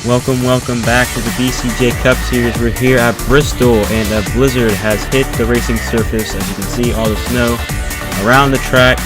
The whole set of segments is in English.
Welcome back to the BCJ Cup Series. We're here at Bristol, and a blizzard has hit the racing surface. As you can see, all the snow around the track.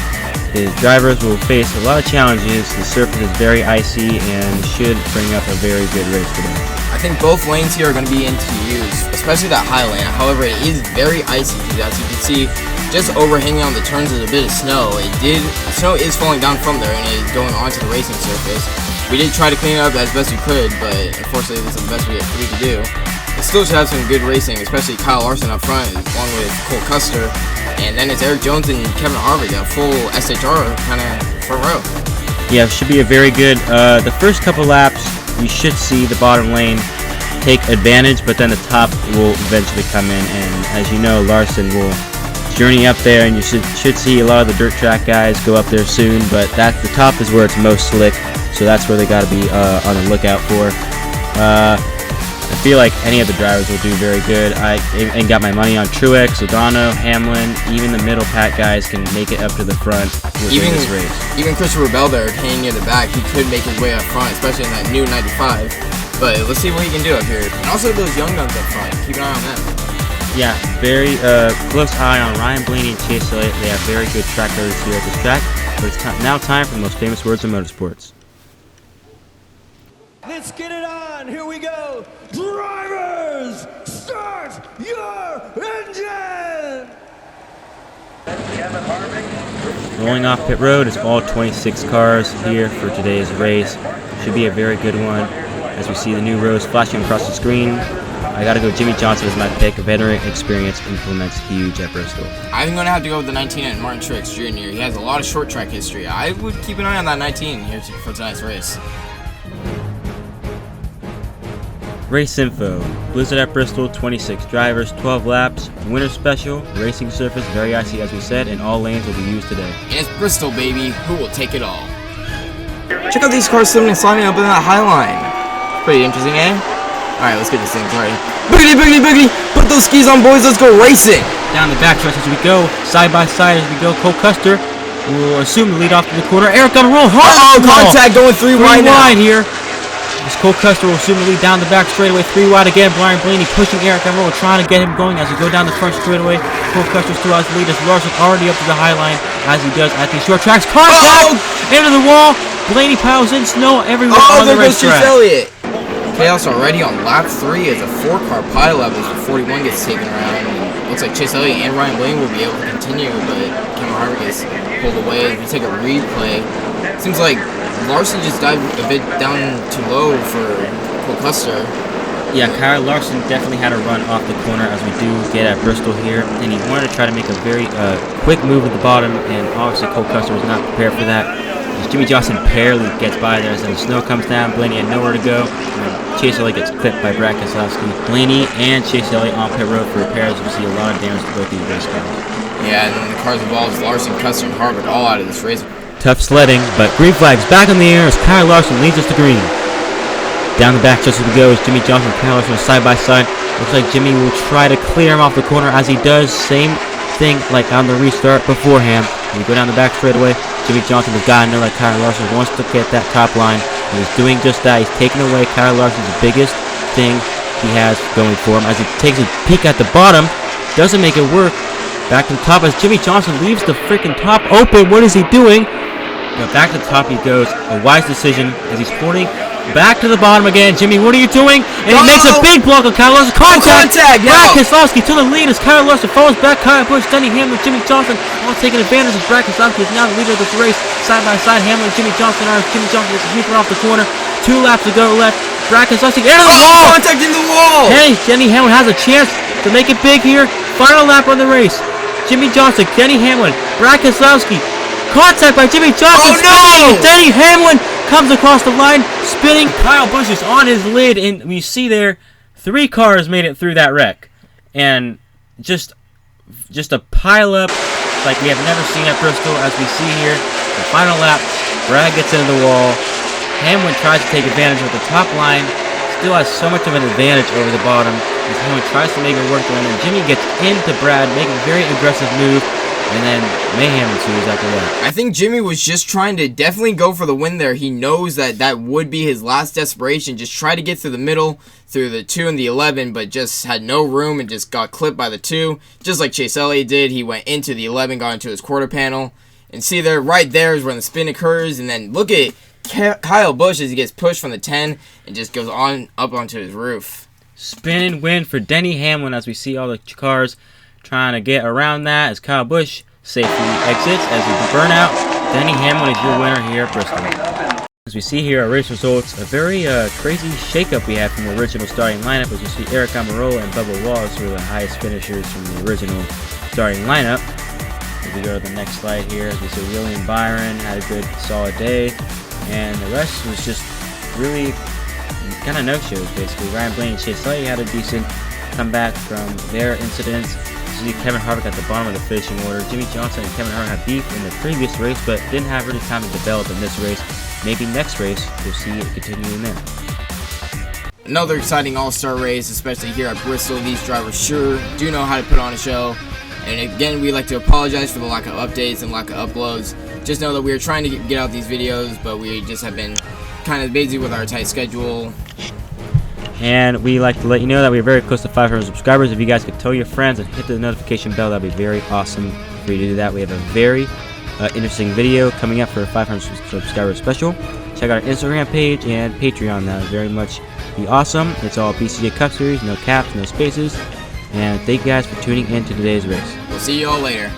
The drivers will face a lot of challenges. The surface is very icy and should bring up a very good race today. I think both lanes here are going to be into use, especially that high lane. However, it is very icy, as you can see, just overhanging on the turns is a bit of snow. The snow is falling down from there and it is going onto the racing surface. We did try to clean it up as best we could, but unfortunately this is the best we could do. It still should have some good racing, especially Kyle Larson up front, along with Cole Custer, and then it's Eric Jones and Kevin Harvick, a full SHR kind of front row. Yeah, it should be a very good. The first couple laps, you should see the bottom lane take advantage, but then the top will eventually come in, and as you know, Larson will journey up there, and you should see a lot of the dirt track guys go up there soon, but the top is where it's most slick. So that's where they got to be on the lookout for. I feel like any of the drivers will do very good. I got my money on Truex, Logano, Hamlin. Even the middle pack guys can make it up to the front within this race. Even Christopher Bell there, hanging near the back, he could make his way up front, especially in that new 95. But let's see what he can do up here. And also those young guns up front. Keep an eye on them. Yeah, very close eye on Ryan Blaney and Chase Elliott. They have very good track drivers here at this track. But it's now time for the most famous words in motorsports. Let's get it on. Here we go. Drivers, start your engine. Rolling off pit road is all 26 cars here for today's race. Should be a very good one. As we see the new rows flashing across the screen, I gotta go Jimmie Johnson as my pick. Veteran experience implements huge at Bristol. I'm gonna have to go with the 19 and Martin Truex Jr. He has a lot of short track history. I would keep an eye on that 19 here for tonight's race. Race info. Blizzard at Bristol, 26 drivers, 12 laps. Winter special, racing surface, very icy as we said, and all lanes will be used today. And it's Bristol, baby. Who will take it all? Check out these cars slipping and sliding up in that high line. Pretty interesting, eh? Alright, let's get this thing started. Boogity, boogity, boogity! Put those skis on, boys. Let's go racing! Down the backstretch as we go, side by side as we go. Cole Custer will assume the lead off to the corner. Eric on a roll. Oh, contact going three wide here. As Cole Custer will assume the lead down the back straightaway, 3 wide again. Brian Blaney pushing Eric on roll, trying to get him going as we go down the front straightaway. Cole Custer still has the lead as Larson already up to the high line as he does at these short tracks. Contact into the wall. Blaney piles in snow everywhere on the racetrack. Elliott. Chaos already on lap 3 as a 4-car pileup as the 41 gets taken around. And looks like Chase Elliott and Ryan Blaney will be able to continue, but Kevin Harvick gets pulled away. As we take a replay, seems like Larson just dived a bit down too low for Cole Custer. Yeah, Kyle Larson definitely had a run off the corner as we do get at Bristol here, and he wanted to try to make a very quick move at the bottom, and obviously Cole Custer was not prepared for that. As Jimmie Johnson barely gets by there as the snow comes down. Blaney had nowhere to go, and Chase Elliott gets clipped by Brad Keselowski. Blaney and Chase Elliott on pit road for repairs. You see a lot of damage to both these race cars. Yeah, and then the cars involved Larson, Custer, and Harvick all out of this race. Tough sledding, but green flags back in the air as Kyle Larson leads us to green. Down the back just as we go is Jimmie Johnson and Kyle Larson side by side. Looks like Jimmie will try to clear him off the corner as he does. Same thing like on the restart beforehand. When we go down the back straightaway, Jimmie Johnson has got to know that Kyle Larson wants to get that top line. And he's doing just that. He's taking away Kyle Larson's biggest thing he has going for him. As he takes a peek at the bottom, doesn't make it work. Back to the top as Jimmie Johnson leaves the freaking top open. What is he doing? But back to the top he goes. A wise decision as he's pointing back to the bottom again. Jimmie, what are you doing? And he makes a big block of Kyle Larson. Contact! Brad Keselowski to the lead as Kyle Larson follows back. Kyle Busch, Denny Hamlin, Jimmie Johnson all taking advantage as Brad Keselowski is now the leader of this race. Side by side, Hamlin and Jimmie Johnson are. Jimmie Johnson gets a sweeper off the corner. 2 laps to go left. Brad Keselowski into the wall! Contact in the wall! Hey, Denny Hamlin has a chance to make it big here. Final lap on the race. Jimmie Johnson, Denny Hamlin, Brad Keselowski. Contact by Jimmie Johnson. Oh no! Denny Hamlin comes across the line, spinning. Kyle Busch is on his lid, and we see there 3 cars made it through that wreck, and just a pile up like we have never seen at Bristol. As we see here, the final lap, Brad gets into the wall. Hamlin tries to take advantage of the top line, still has so much of an advantage over the bottom. As Hamlin tries to make it work, and then Jimmie gets into Brad, making a very aggressive move. and then Mayhem ensues after that. I think Jimmy was just trying to definitely go for the win there. He knows that that would be his last desperation. Just try to get through the middle, through the 2 and the 11, but just had no room and just got clipped by the 2. Just like Chase Elliott did, he went into the 11, got into his quarter panel. And see there, right there is when the spin occurs. And then look at Kyle Busch as he gets pushed from the 10 and just goes on up onto his roof. Spin and win for Denny Hamlin as we see all the cars trying to get around that as Kyle Busch safely exits as we burn out. Denny Hamlin is your winner here at Bristol. As we see here our race results, a very crazy shakeup we had from the original starting lineup. As you see Eric Almirola and Bubba Wallace were the highest finishers from the original starting lineup. As we go to the next slide here, as we see William Byron had a good solid day, and the rest was just really kind of no-shows basically. Ryan Blaney and Chase Elliott had a decent comeback from their incidents. You see Kevin Harvick at the bottom of the finishing order. Jimmy Johnson and Kevin Harvick had beef in the previous race, but didn't have really time to develop in this race. Maybe next race we'll see it continuing there. Another exciting all-star race, especially here at Bristol. These drivers sure do know how to put on a show. And again, we'd like to apologize for the lack of updates and lack of uploads. Just know that we are trying to get out these videos, but we just have been kind of busy with our tight schedule. And we like to let you know that we're very close to 500 subscribers. If you guys could tell your friends and hit the notification bell, that'd be very awesome for you to do that. We have a very interesting video coming up for a 500 subscriber special. Check out our Instagram page and Patreon. That would very much be awesome. It's all BCJ Cup Series, no caps, no spaces. And thank you guys for tuning in to today's race. We'll see you all later.